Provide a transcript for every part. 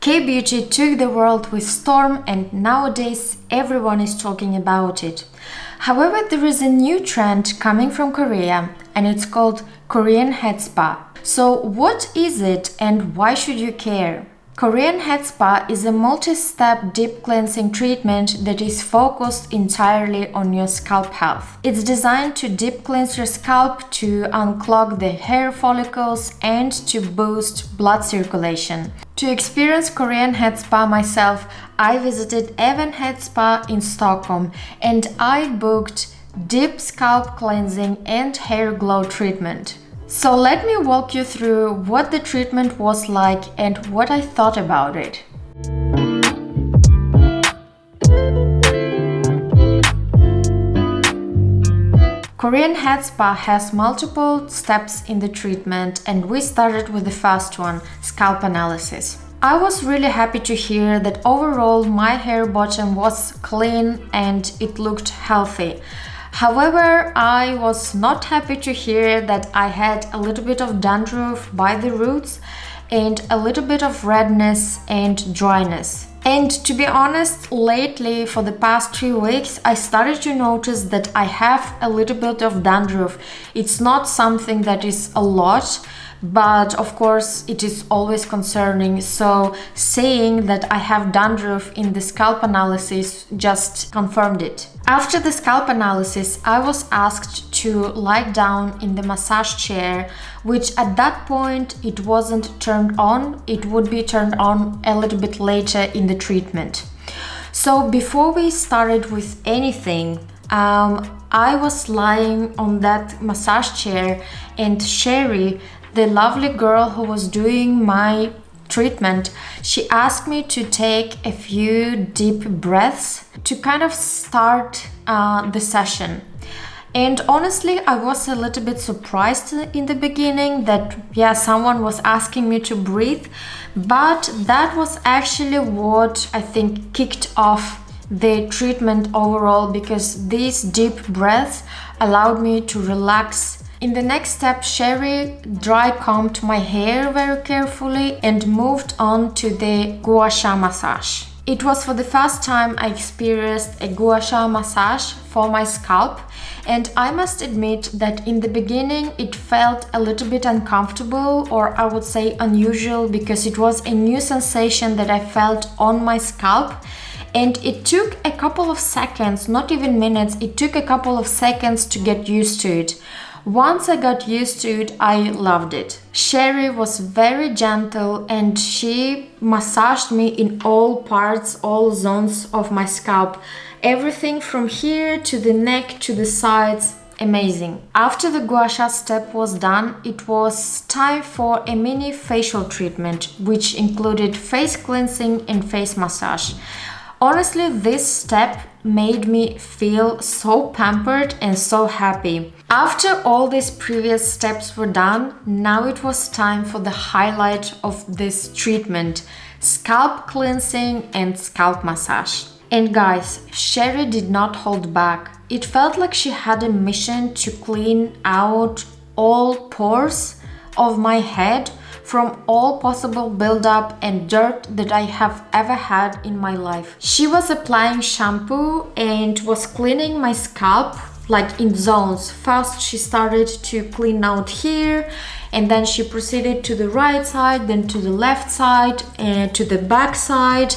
K-beauty took the world with storm, and nowadays everyone is talking about it. However, there is a new trend coming from Korea, and it's called Korean head spa. So what is it and why should you care? Korean head spa is a multi-step deep cleansing treatment that is focused entirely on your scalp health. It's designed to deep cleanse your scalp, to unclog the hair follicles, and to boost blood circulation. To experience Korean head spa myself, I visited Even Head Spa in Stockholm, and I booked deep scalp cleansing and hair glow treatment. So let me walk you through what the treatment was like and what I thought about it. Korean head spa has multiple steps in the treatment, and we started with the first one, scalp analysis. I was really happy to hear that overall my hair bottom was clean and it looked healthy. However, I was not happy to hear that I had a little bit of dandruff by the roots and a little bit of redness and dryness. And to be honest, lately, for the past 3 weeks, I started to notice that I have a little bit of dandruff. It's not something that is a lot, but of course it is always concerning. So saying that I have dandruff in the scalp analysis just confirmed it. After the scalp analysis, I was asked to lie down in the massage chair, which at that point it wasn't turned on. It would be turned on a little bit later in the treatment. So before we started with anything, I was lying on that massage chair, and Sherry, the lovely girl who was doing my treatment, she asked me to take a few deep breaths to kind of start the session. And honestly, I was a little bit surprised in the beginning that, someone was asking me to breathe, but that was actually what I think kicked off the treatment overall, because these deep breaths allowed me to relax. In the next step, Sherry dry combed my hair very carefully and moved on to the Guacha Massage. It was for the first time I experienced a Guacha massage for my scalp, and I must admit that in the beginning it felt a little bit uncomfortable, or I would say unusual, because it was a new sensation that I felt on my scalp. And it took a couple of seconds, not even minutes, it took a couple of seconds to get used to it. Once I got used to it, I loved it. Sherry was very gentle and she massaged me in all parts, all zones of my scalp. Everything from here to the neck to the sides. Amazing. After the guasha step was done, it was time for a mini facial treatment, which included face cleansing and face massage. Honestly, this step made me feel so pampered and so happy. After all these previous steps were done, now it was time for the highlight of this treatment, scalp cleansing and scalp massage. And guys, Sherry did not hold back. It felt like she had a mission to clean out all pores of my head from all possible buildup and dirt that I have ever had in my life. She was applying shampoo and was cleaning my scalp like in zones. First she started to clean out here, and then she proceeded to the right side, then to the left side, and to the back side.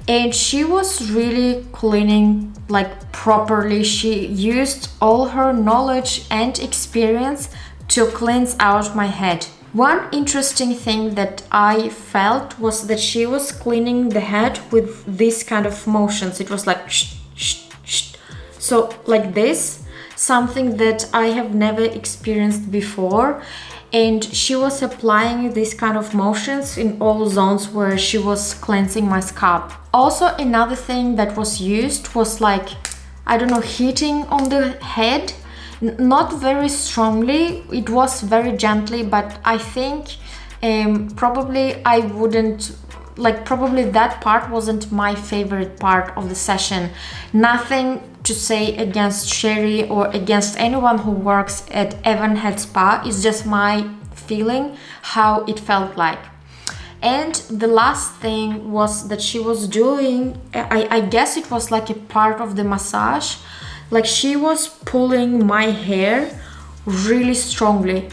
And she was really cleaning like properly. She used all her knowledge and experience to cleanse out my head. One interesting thing that I felt was that she was cleaning the head with this kind of motions. It was like shh, shh, shh. So like this, something that I have never experienced before. And she was applying these kind of motions in all zones where she was cleansing my scalp. Also, another thing that was used was like, I don't know, heating on the head. Not very strongly, it was very gently, but I think probably I wouldn't, like probably that part wasn't my favorite part of the session. Nothing to say against Sherry or against anyone who works at Even Head Spa, it's just my feeling how it felt like. And the last thing was that she was doing, I guess it was like a part of the massage, like she was pulling my hair really strongly.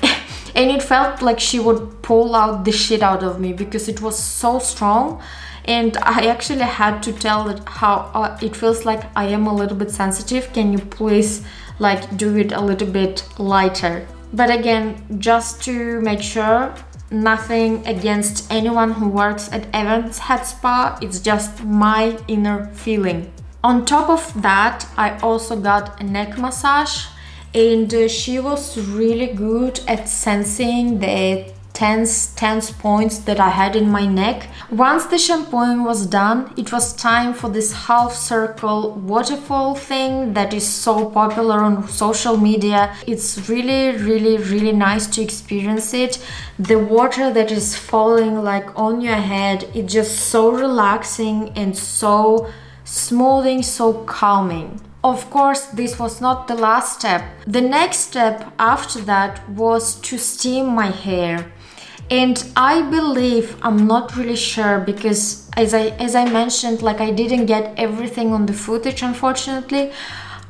And it felt like she would pull out the shit out of me because it was so strong. And I actually had to tell it how it feels like I am a little bit sensitive. Can you please like do it a little bit lighter? But again, just to make sure, nothing against anyone who works at Evans Head Spa, it's just my inner feeling. On top of that, I also got a neck massage, and she was really good at sensing the tense points that I had in my neck. Once the shampooing was done, it was time for this half circle waterfall thing that is so popular on social media. It's really nice to experience it. The water that is falling like on your head, it's just so relaxing and so smoothing, so calming. Of course, this was not the last step. The next step after that was to steam my hair. And I believe, I'm not really sure, because as I mentioned, like I didn't get everything on the footage, unfortunately.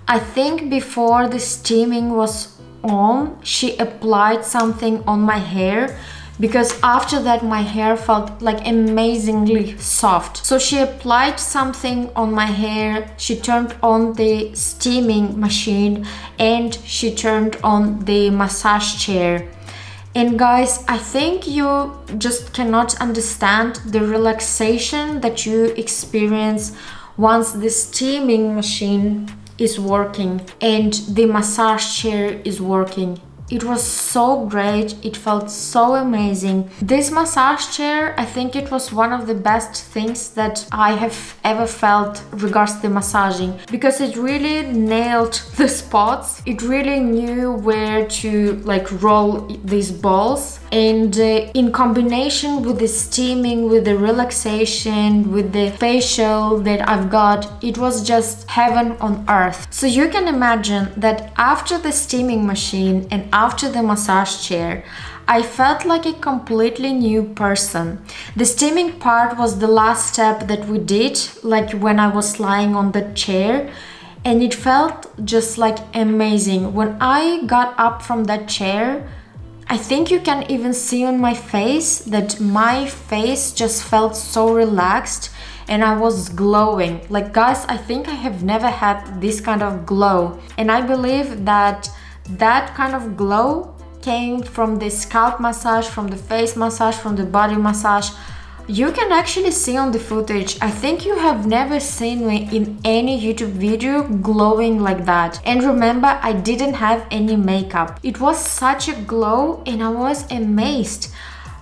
I think before the steaming was on, she applied something on my hair, because after that my hair felt like amazingly soft. So she applied something on my hair, she turned on the steaming machine, and she turned on the massage chair. And guys, I think you just cannot understand the relaxation that you experience once the steaming machine is working and the massage chair is working. It was so great, it felt so amazing. This massage chair, I think it was one of the best things that I have ever felt regards to massaging, because it really nailed the spots. It really knew where to like roll these balls, and in combination with the steaming, with the relaxation, with the facial that I've got, it was just heaven on earth. So you can imagine that after the steaming machine and after the massage chair, I felt like a completely new person. The steaming part was the last step that we did, like when I was lying on the chair, and it felt just like amazing. When I got up from that chair, I think you can even see on my face that my face just felt so relaxed and I was glowing. Like guys, I think I have never had this kind of glow, and I believe that that kind of glow came from the scalp massage, from the face massage, from the body massage. You can actually see on the footage, I think you have never seen me in any YouTube video glowing like that. And remember, I didn't have any makeup. It was such a glow and I was amazed.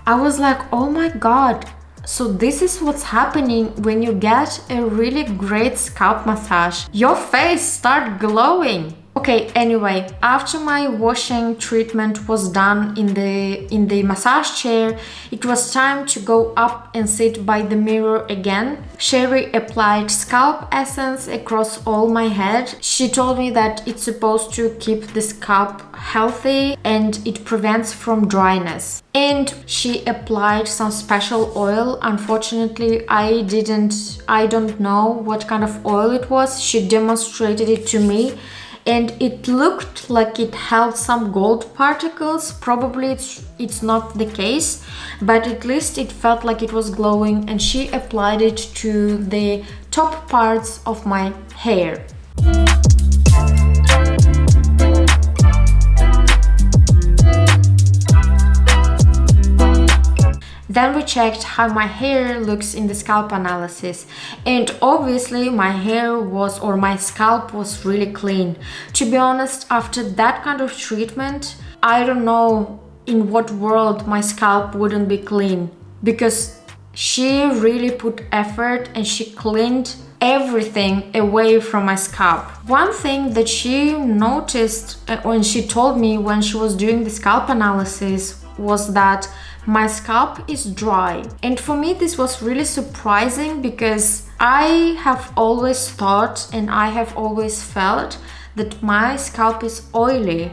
I was like, oh my god, so this is what's happening when you get a really great scalp massage. Your face starts glowing. Okay, anyway, after my washing treatment was done in the massage chair, it was time to go up and sit by the mirror again. Sherry applied scalp essence across all my head. She told me that it's supposed to keep the scalp healthy and it prevents from dryness. And she applied some special oil. Unfortunately, I don't know what kind of oil it was. She demonstrated it to me, and it looked like it held some gold particles. Probably it's not the case, but at least it felt like it was glowing, and she applied it to the top parts of my hair. Then we checked how my hair looks in the scalp analysis, and obviously my scalp was really clean. To be honest, after that kind of treatment, I don't know in what world my scalp wouldn't be clean, because she really put effort and she cleaned everything away from my scalp. One thing that she noticed when she told me when she was doing the scalp analysis was that my scalp is dry. And for me this was really surprising, because I have always thought and I have always felt that my scalp is oily.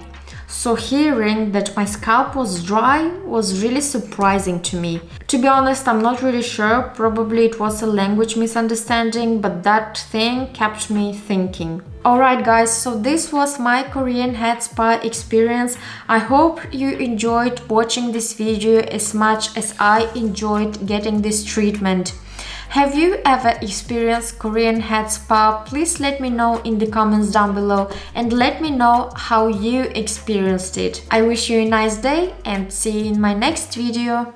So hearing that my scalp was dry was really surprising to me. To be honest, I'm not really sure, probably it was a language misunderstanding, but that thing kept me thinking. Alright guys, so this was my Korean head spa experience. I hope you enjoyed watching this video as much as I enjoyed getting this treatment. Have you ever experienced Korean head spa? Please let me know in the comments down below and let me know how you experienced it. I wish you a nice day and see you in my next video.